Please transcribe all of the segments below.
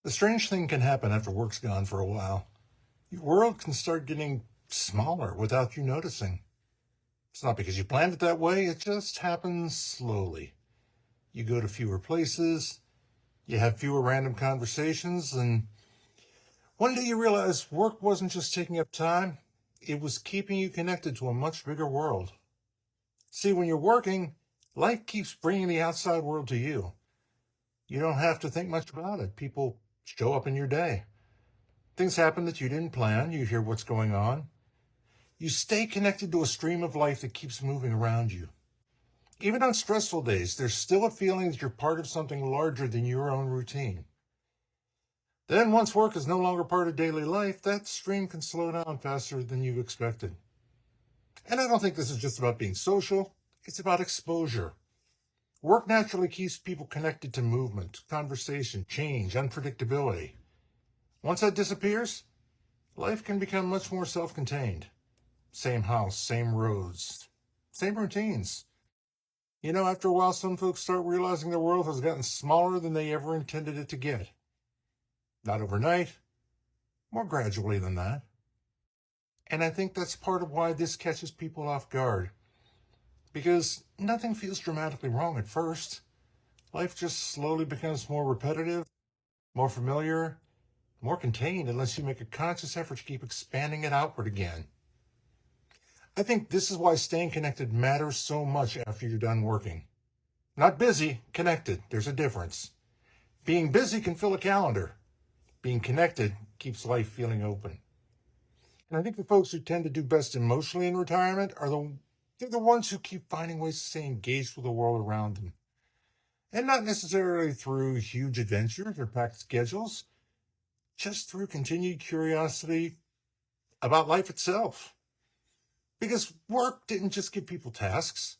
A strange thing can happen after work's gone for a while. Your world can start getting smaller without you noticing. It's not because you planned it that way, it just happens slowly. You go to fewer places, you have fewer random conversations, and one day you realize work wasn't just taking up time, it was keeping you connected to a much bigger world. See, when you're working, life keeps bringing the outside world to you. You don't have to think much about it. People show up in your day. Things happen that you didn't plan. You hear what's going on. You stay connected to a stream of life that keeps moving around you. Even on stressful days, there's still a feeling that you're part of something larger than your own routine. Then, once work is no longer part of daily life, that stream can slow down faster than you expected. And I don't think this is just about being social. It's about exposure. Work naturally keeps people connected to movement, conversation, change, unpredictability. Once that disappears, life can become much more self-contained. Same house, same roads, same routines. After a while, some folks start realizing their world has gotten smaller than they ever intended it to get. Not overnight, more gradually than that. And I think that's part of why this catches people off guard. Because nothing feels dramatically wrong at first. Life just slowly becomes more repetitive, more familiar, more contained unless you make a conscious effort to keep expanding it outward again. I think this is why staying connected matters so much after you're done working. Not busy, connected. There's a difference. Being busy can fill a calendar. Being connected keeps life feeling open. And I think the folks who tend to do best emotionally in retirement they're the ones who keep finding ways to stay engaged with the world around them. And not necessarily through huge adventures or packed schedules, just through continued curiosity about life itself. Because work didn't just give people tasks,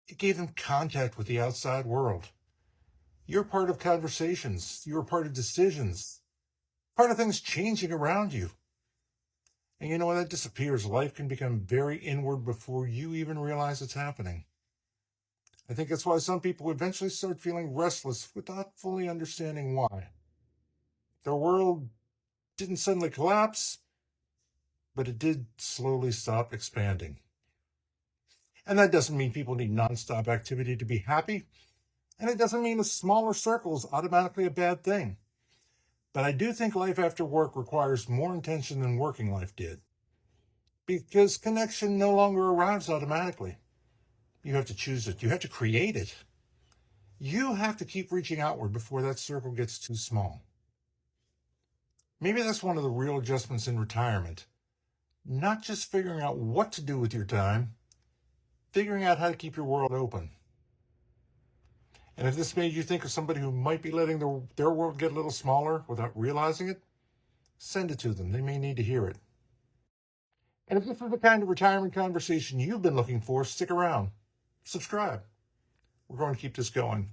it gave them contact with the outside world. You're part of conversations, you're part of decisions, part of things changing around you. And when that disappears, life can become very inward before you even realize it's happening. I think that's why some people eventually start feeling restless without fully understanding why. Their world didn't suddenly collapse, but it did slowly stop expanding. And that doesn't mean people need nonstop activity to be happy. And it doesn't mean a smaller circle is automatically a bad thing. But I do think life after work requires more intention than working life did. Because connection no longer arrives automatically. You have to choose it. You have to create it. You have to keep reaching outward before that circle gets too small. Maybe that's one of the real adjustments in retirement. Not just figuring out what to do with your time, figuring out how to keep your world open. And if this made you think of somebody who might be letting their world get a little smaller without realizing it, send it to them. They may need to hear it. And if this is the kind of retirement conversation you've been looking for, stick around. Subscribe. We're going to keep this going.